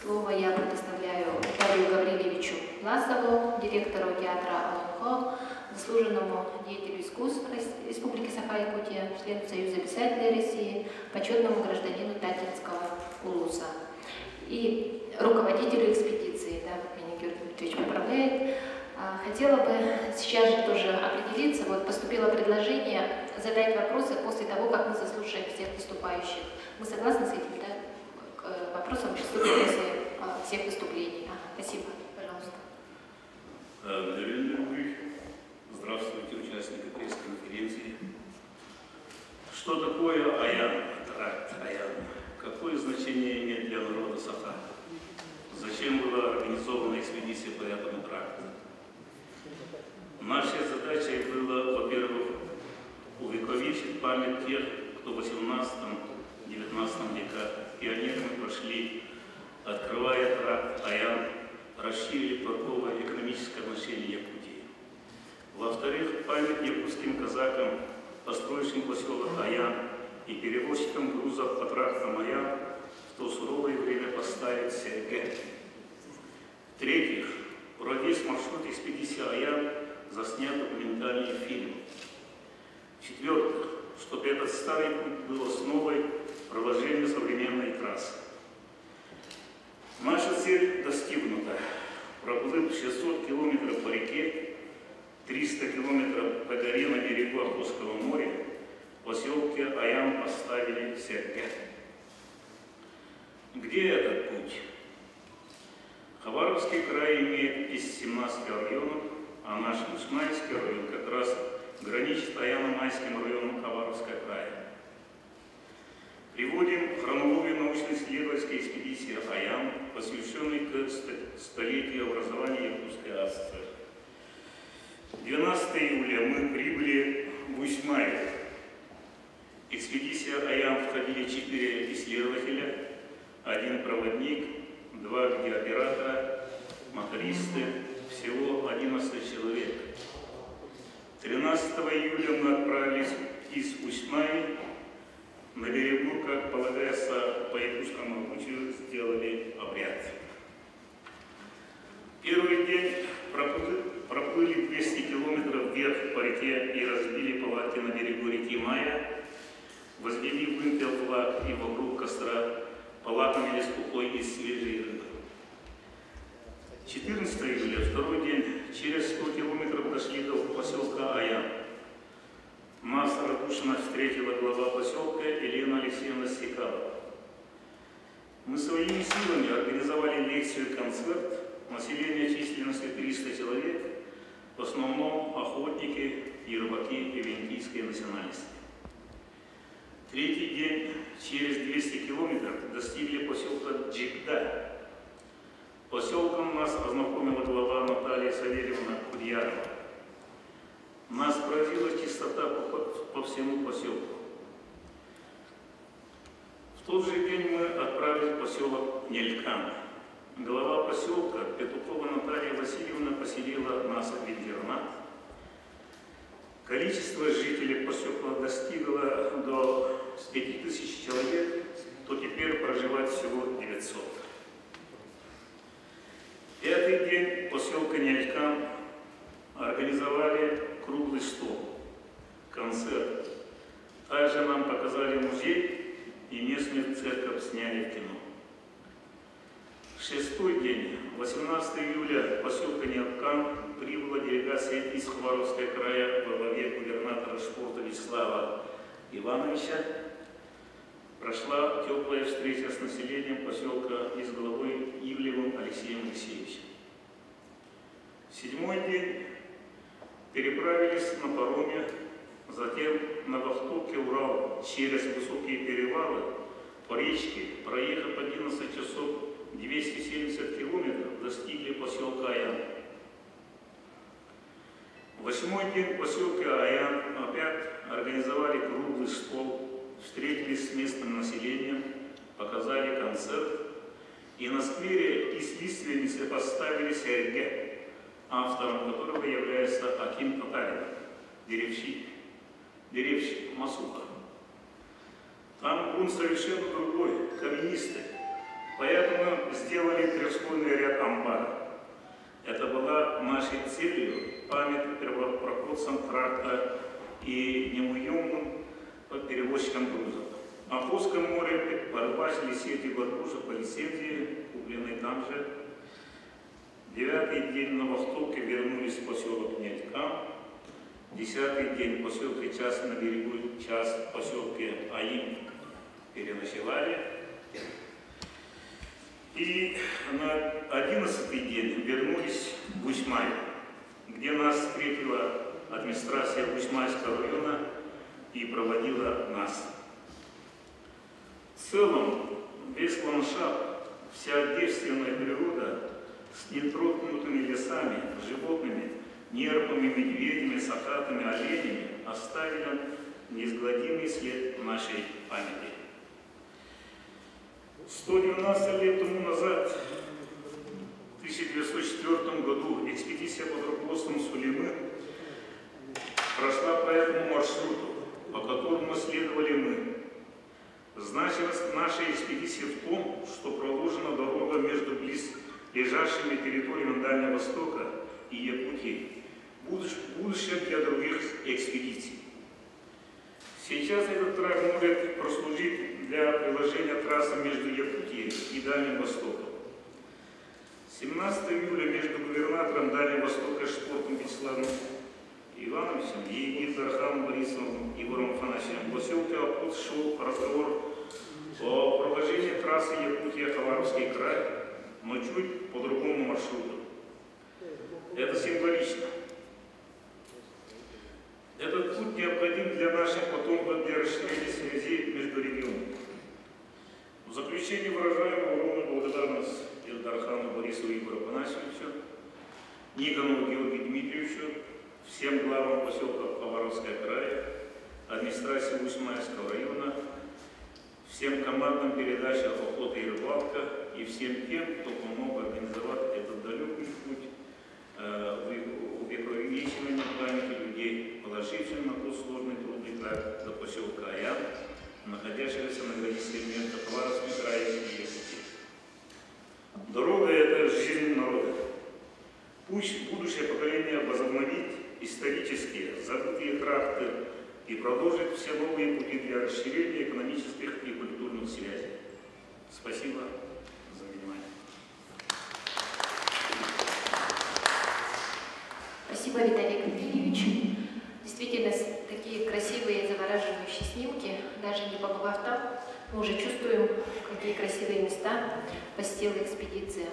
Слово я предоставляю Павлу Гавриловичу Власову, директору театра АЛНХО, заслуженному деятелю искусств Республики Саха-Якутия, члену Союза писателей России, почетному гражданину Татинского улуса и руководителю экспедиции, да, меня Георгий Дмитриевич поправляет. Хотела бы сейчас же тоже определиться, вот поступило предложение задать вопросы после того, как мы заслушаем всех выступающих. Мы согласны с этим, да? К вопросам приступим после всех выступлений. Спасибо, пожалуйста. Здравствуйте, участники пресс-конференции. Что такое аян, тракт аян? Какое значение имеет для народа Саха? Зачем была организована экспедиция по этому тракту? Нашей задачей было, во-первых, увековечить память тех, кто в 18-19 веках пионерами прошли, открывая тракт аян, расширили торгово-экономическое отношение Якутии. Во-вторых, память якутским казакам, построившим поселок Аян и перевозчикам грузов по трактам Аян, в то суровое время поставить СРГ. В-третьих, про весь маршрут экспедиции Аян заснят документальный фильм. В-четвертых, чтобы этот старый путь был основой проложения современной трассы. Наша цель достигнута. Проплыв 600 километров по реке, 300 километров по горе на берегу Охотского моря, в поселке Аян поставили СРГ. Где этот путь? Хабаровский край имеет из 17 районов, а наш Усманский район как раз граничит с Аяно-Майским районом Хабаровского края. Приводим хронологию научно-исследовательской экспедиции Аян, посвященной к столетию образования Якутской АССР. 12 июля мы прибыли в Усмань. Экспедиция Аян входили 4 исследователя, 1 проводник, 2 видеооператора, мотористы, всего 11 человек. 13 июля мы отправились из Усмани. На берегу, как полагается по якутскому обычаю, сделали обряд. Первый день проплыли 200 километров вверх по реке и разбили палатки на берегу реки Мая, возвели вымпел флаг и вокруг костра полакомились кукой из свежей рыбы. 14 июля, второй день, через 100 километров дошли до поселка Аян. Нас радушно встретила глава поселка Елена Алексеевна Стекалова. Мы своими силами организовали лекцию-концерт. Население численностью 300 человек, в основном охотники и рыбаки эвентийской национальности. Третий день, через 200 километров, достигли поселка Джигда. Поселком нас ознакомила глава Наталья Савельевна Кудьярова. Нас поразила чистота по всему поселку. В тот же день мы отправились в поселок Нелькан. Глава поселка Петухова Наталья Васильевна поселила нас в интернат. Количество жителей поселка достигло до 5000 человек, то теперь проживает всего 900. Пятый день поселка Нелькан организовали круглый стол, концерт. Также нам показали музей и местную церковь сняли в кино. Шестой день, 18 июля, в поселка Нелькан прибыла делегация из Хабаровского края во главе губернатора спорта Вячеслава Ивановича. Прошла теплая встреча с населением поселка и с главой Ивлевым Алексеем Алексеевичем. Седьмой день переправились на пароме, затем на Востоке Урал через высокие перевалы по речке, проехав 11 часов 270 километров, достигли поселка Аян. Восьмой день в поселке Аян опять организовали круглый стол, встретились с местным населением, показали концерт и на сквере из лиственницы поставили СРГ, автором которого является Аким Татарин, деревщик Масуха. Там грунт совершенно другой, каменистый. Поэтому сделали трехслойный ряд амбаров. Это была нашей целью память первопроходцам тракта и неуемным перевозчикам грузов. На Охотском море порыбачили сети горбужа по лицензии, купленной там же. 9-й день на Востоке вернулись в поселок Нелька. 10-й день в поселке Час на берегу, час в поселке Аим переночевали. И на 11-й день вернулись в Гусьмай, где нас встретила администрация Гусьмайского района и проводила нас. В целом, весь ландшафт, вся девственная природа с нетронутыми лесами, животными, нерпами, медведями, сакатами, оленями оставили неизгладимый след в нашей памяти. 112 лет тому назад, в 1904 году, экспедиция под руководством Сулеймы прошла по этому маршруту, по которому следовали мы. Значимость нашей экспедиции в том, что проложена дорога между близлежащими территориями Дальнего Востока и Якутии, будущее для других экспедиций. Сейчас этот тракт может прослужить для приложения трассы между Якутией и Дальним Востоком. 17 июля между губернатором Дальнего Востока Шпортом Вячеславом Ивановичем и Дарханом Борисовым Егором Афанасьевым в поселке Апут шел разговор о продолжении трассы Якутия-Хабаровский край, но чуть по другому маршруту. Это символично. Этот путь необходим для наших потомков для расширения связей между регионами. В заключение выражаем огромную благодарность Дархану Борисову Егору Афанасьевичу, Никонову Георгию Дмитриевичу, всем главам поселка Хабаровского края, администрации Гусьмайского района, всем командам передачи «Охота и рыбалка» и всем тем, кто помог организовать этот далекий путь увековечивания памяти людей, положивших на тот сложный трудный тракт до поселка Аян, находящегося на границе между Хабаровским краем и Якутией. Дорога – это жизнь народа. Пусть будущее поколение возобновит исторические, забытые тракты и продолжит все новые пути для расширения экономических и культурных связей. Спасибо за внимание. Спасибо, Виталий Гаврилович. Действительно, такие красивые, завораживающие снимки. Даже не побывав там, мы уже чувствуем, какие красивые места посетила экспедиция.